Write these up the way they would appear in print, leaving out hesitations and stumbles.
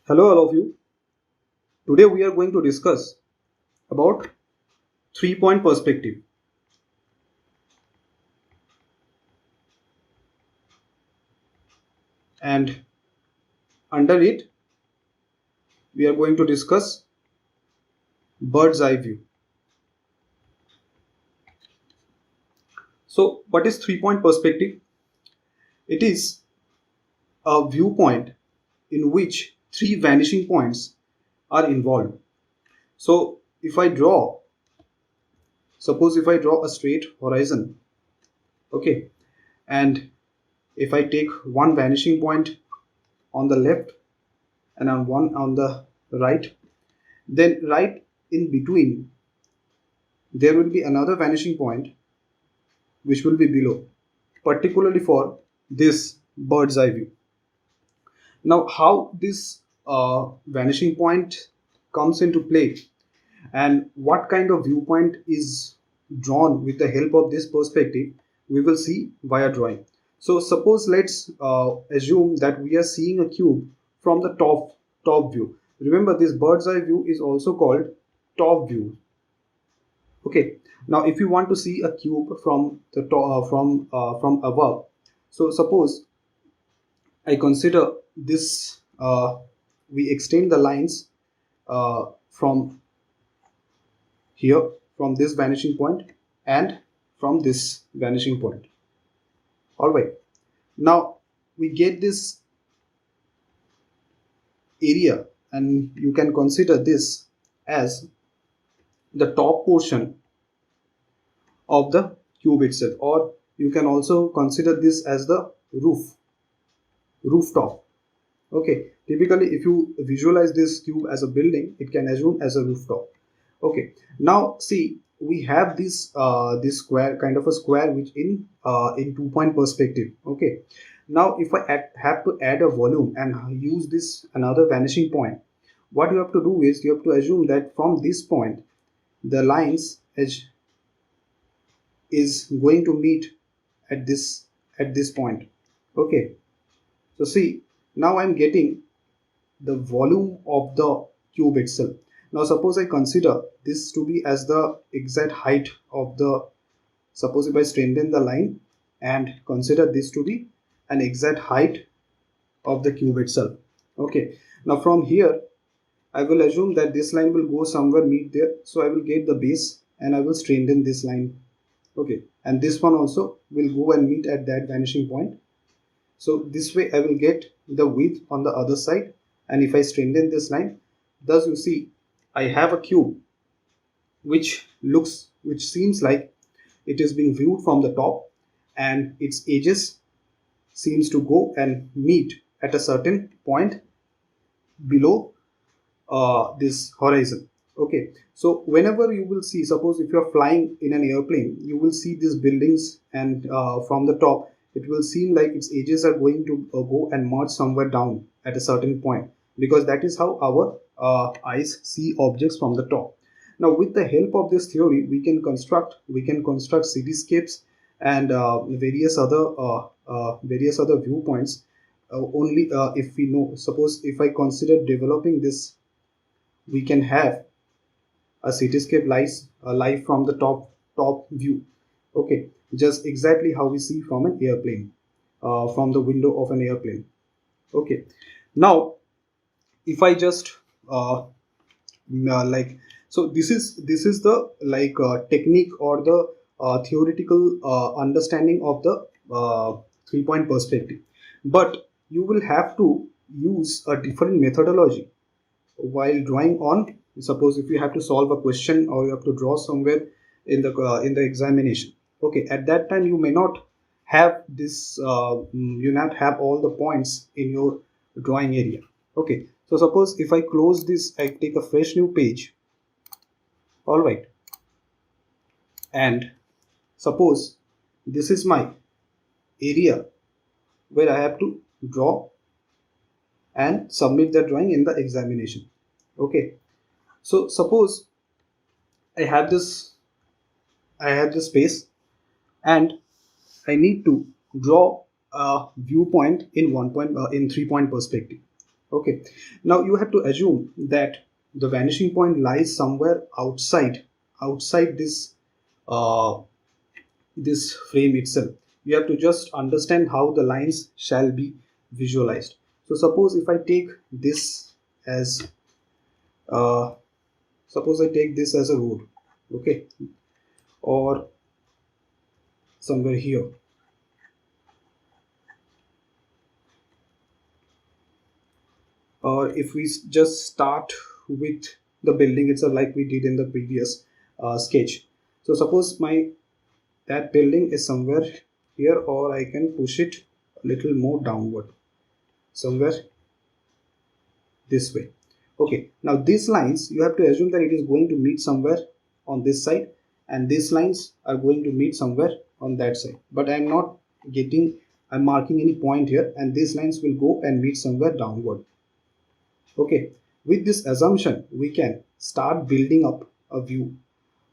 Hello all of you. Today we are going to discuss about 3-point perspective. And under it we are going to discuss bird's eye view. So what is 3-point perspective? It is a viewpoint in which three vanishing points are involved. So suppose if I draw a straight horizon, okay, and if I take one vanishing point on the left and one on the right, then right in between there will be another vanishing point which will be below, particularly for this bird's eye view. Now how this vanishing point comes into play and what kind of viewpoint is drawn with the help of this perspective, we will see via drawing. So suppose let's assume that we are seeing a cube from the top view. Remember, this bird's eye view is also called top view. Okay, now if you want to see a cube from the top, from above, so suppose I consider this, we extend the lines from here, from this vanishing point and from this vanishing point. All right, now we get this area and you can consider this as the top portion of the cube itself, or you can also consider this as the rooftop. Okay, typically if you visualize this cube as a building, it can assume as a rooftop. Okay, now see, we have this this square, kind of a square, which in 2-point perspective. Okay, now if I have to add a volume and use this another vanishing point, what you have to do is you have to assume that from this point the lines edge is going to meet at this point. Okay, so see, now I'm getting the volume of the cube itself. Now suppose I consider this to be as the exact height of the, suppose if I straighten the line and consider this to be an exact height of the cube itself. Okay, now from here I will assume that this line will go somewhere meet there, so I will get the base and I will straighten this line. Okay, and this one also will go and meet at that vanishing point. So this way I will get the width on the other side, and if I straighten this line, thus you see I have a cube which seems like it is being viewed from the top, and its edges seems to go and meet at a certain point below this horizon. Okay, so whenever you will see, suppose if you are flying in an airplane, you will see these buildings, and from the top it will seem like its edges are going to go and merge somewhere down at a certain point, because that is how our eyes see objects from the top. Now with the help of this theory, we can construct cityscapes and various other viewpoints, only if we know. Suppose if I consider developing this, we can have a cityscape live from the top view. Okay, just exactly how we see from an airplane, from the window of an airplane. Okay, now if I just like, so this is the technique or the theoretical understanding of the 3-point perspective, but you will have to use a different methodology while drawing on. Suppose if you have to solve a question or you have to draw somewhere in the examination. Okay, at that time you may not have this you not have all the points in your drawing area. Okay, so suppose if I close this, I take a fresh new page. All right, and suppose this is my area where I have to draw and submit the drawing in the examination. Okay, so suppose I have this space and I need to draw a viewpoint in 3-point perspective. Okay, now you have to assume that the vanishing point lies somewhere outside uh, this frame itself. You have to just understand how the lines shall be visualized. So suppose if I take this as uh, suppose I take this as a road, okay, or somewhere here, or if we just start with the building itself like we did in the previous sketch. So suppose my that building is somewhere here, or I can push it a little more downward somewhere this way. Okay, now these lines you have to assume that it is going to meet somewhere on this side, and these lines are going to meet somewhere on that side, but I'm marking any point here, and these lines will go and meet somewhere downward. Okay, with this assumption we can start building up a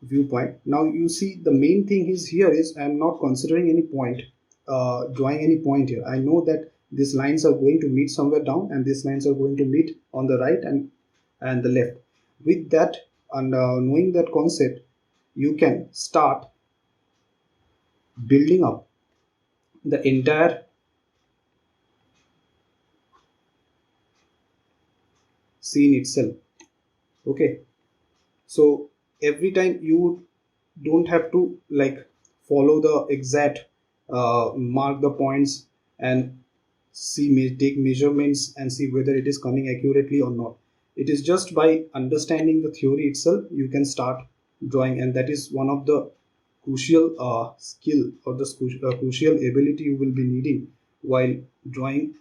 viewpoint. Now you see the main thing is here is I'm not considering any point, drawing any point here. I know that these lines are going to meet somewhere down, and these lines are going to meet on the right and the left. With that, and knowing that concept, you can start building up the entire scene itself. Okay, so every time you don't have to like follow the exact mark the points and take measurements and see whether it is coming accurately or not. It is just by understanding the theory itself you can start drawing, and that is one of the crucial skill, or the crucial ability you will be needing while drawing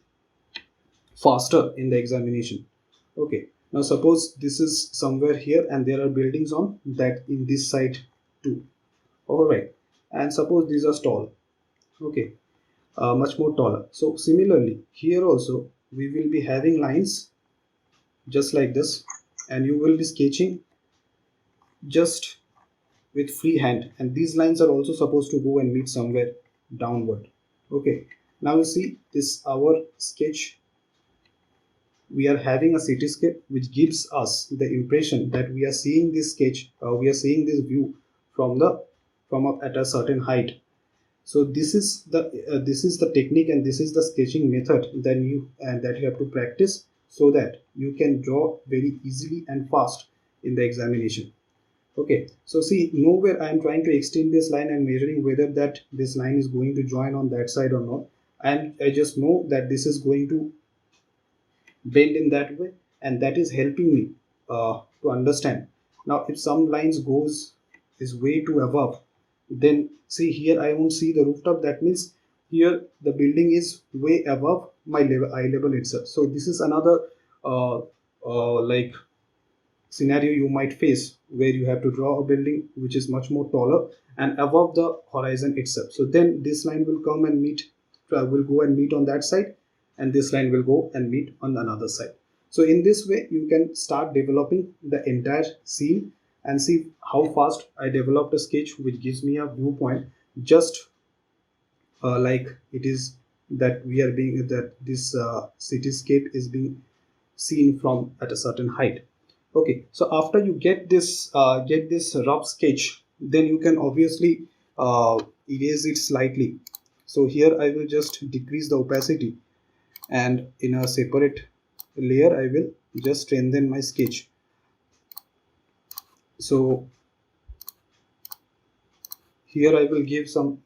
faster in the examination. Okay, now suppose this is somewhere here and there are buildings on that in this side too. All right, and suppose these are tall. Okay, much more taller. So similarly here also we will be having lines just like this, and you will be sketching just with free hand, and these lines are also supposed to go and meet somewhere downward. Okay, now you see this our sketch. We are having a cityscape which gives us the impression that we are seeing this sketch, we are seeing this view from at a certain height. So this is the technique, and this is the sketching method that you have to practice, so that you can draw very easily and fast in the examination. Okay, so see, nowhere I am trying to extend this line and measuring whether that this line is going to join on that side or not. And I just know that this is going to bend in that way, and that is helping me to understand. Now if some lines goes is way too above, then see here I won't see the rooftop. That means here the building is way above my eye level itself. So this is another like scenario you might face, where you have to draw a building which is much more taller and above the horizon itself. So then this line will come and meet, will go and meet on that side, and this line will go and meet on another side. So in this way you can start developing the entire scene, and see how fast I developed a sketch which gives me a viewpoint, just like it is that we are being that this cityscape is being seen from at a certain height. Okay, so after you get this rough sketch, then you can obviously erase it slightly. So here I will just decrease the opacity, and in a separate layer I will just strengthen my sketch. So here I will give some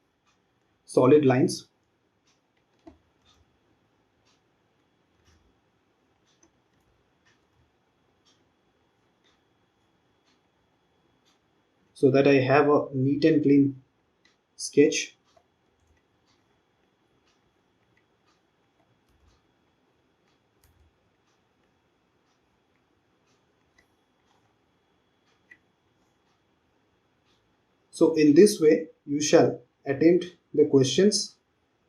solid lines, so that I have a neat and clean sketch. So in this way you shall attempt the questions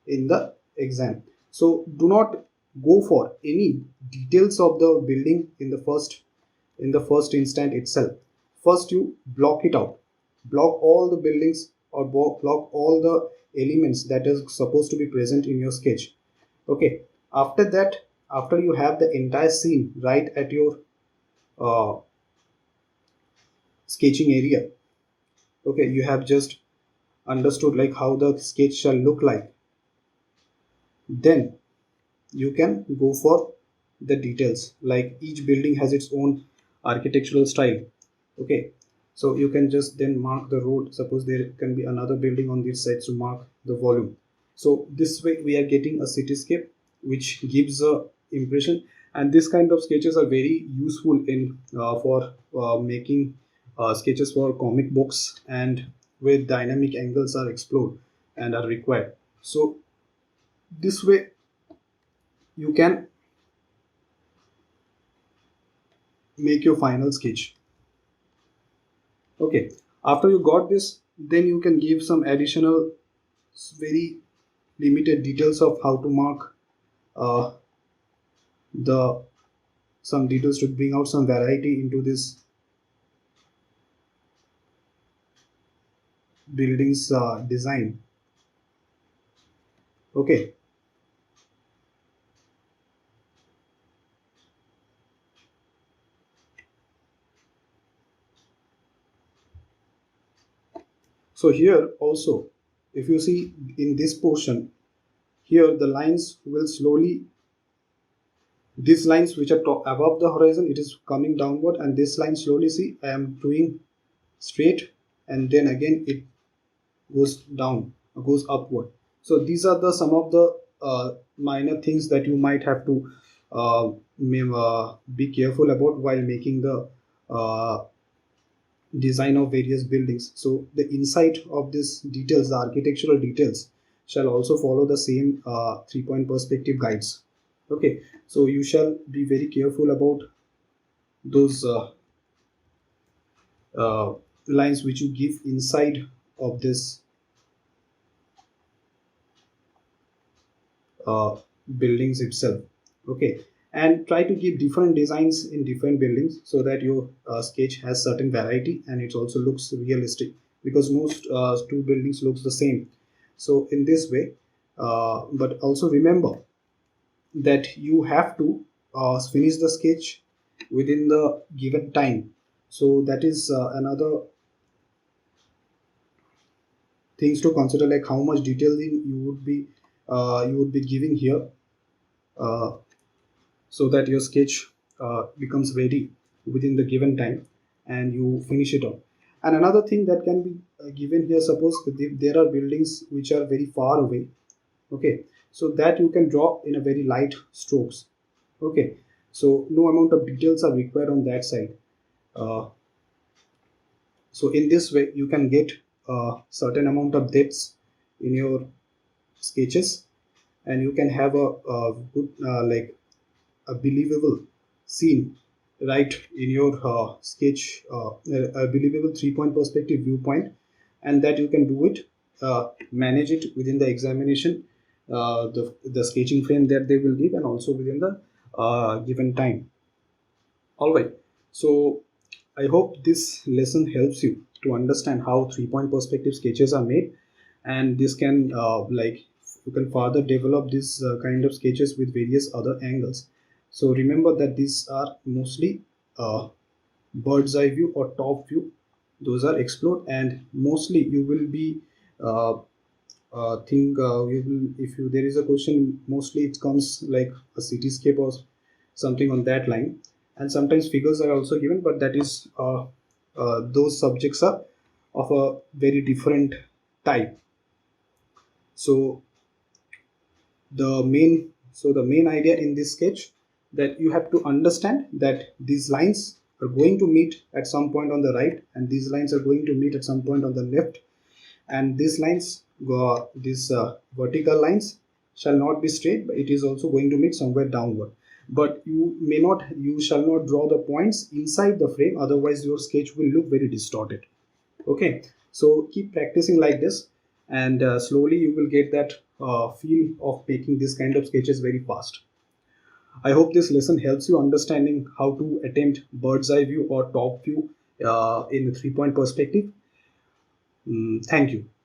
in the exam. So do not go for any details of the building in the first instant itself. First you block it out. Block all the buildings, or block all the elements that is supposed to be present in your sketch. Okay. After that after you have the entire scene right at your uh, sketching area, okay, you have just understood like how the sketch shall look like, then you can go for the details. Like each building has its own architectural style, okay, so you can just then mark the road. Suppose there can be another building on this side, to mark the volume. So this way we are getting a cityscape which gives a impression, and this kind of sketches are very useful in for making sketches for comic books, and where dynamic angles are explored and are required. So this way you can make your final sketch. Okay, after you got this, then you can give some additional very limited details of how to mark uh, the some details to bring out some variety into this building's design. Okay, so here also, if you see in this portion, here the lines will slowly, these lines which are above the horizon, it is coming downward, and this line slowly, see, I am doing straight, and then again it goes down, goes upward. So these are the some of the minor things that you might have to be careful about while making the design of various buildings. So the inside of these details, the architectural details, shall also follow the same 3-point perspective guides. Okay, so you shall be very careful about those lines which you give inside of this uh, buildings itself. Okay, and try to give different designs in different buildings so that your sketch has certain variety and it also looks realistic, because most two buildings looks the same. So in this way, but also remember that you have to finish the sketch within the given time. So that is another things to consider, like how much detailing you would be giving here, uh, so that your sketch becomes ready within the given time and you finish it off. And another thing that can be given here, suppose if there are buildings which are very far away, okay, so that you can draw in a very light strokes. Okay, so no amount of details are required on that side. Uh, so in this way you can get a certain amount of depths in your sketches, and you can have a good like a believable scene right in your sketch, a believable 3-point perspective viewpoint, and that you can do it, manage it within the examination, the sketching frame that they will give, and also within the given time. All right, so I hope this lesson helps you to understand how 3-point perspective sketches are made, and this can like you can further develop this kind of sketches with various other angles. So remember that these are mostly bird's eye view or top view, those are explored, and mostly you will be uh, think you will, if you there is a question, mostly it comes like a cityscape or something on that line, and sometimes figures are also given, but that is those subjects are of a very different type. So the main idea in this sketch, that you have to understand that these lines are going to meet at some point on the right, and these lines are going to meet at some point on the left, and these lines go, these vertical lines shall not be straight, but it is also going to meet somewhere downward. But you shall not draw the points inside the frame, otherwise your sketch will look very distorted. Okay, so keep practicing like this, and slowly you will get that feel of making this kind of sketches very fast. I hope this lesson helps you understanding how to attempt bird's eye view or top view in a 3-point perspective. Thank you.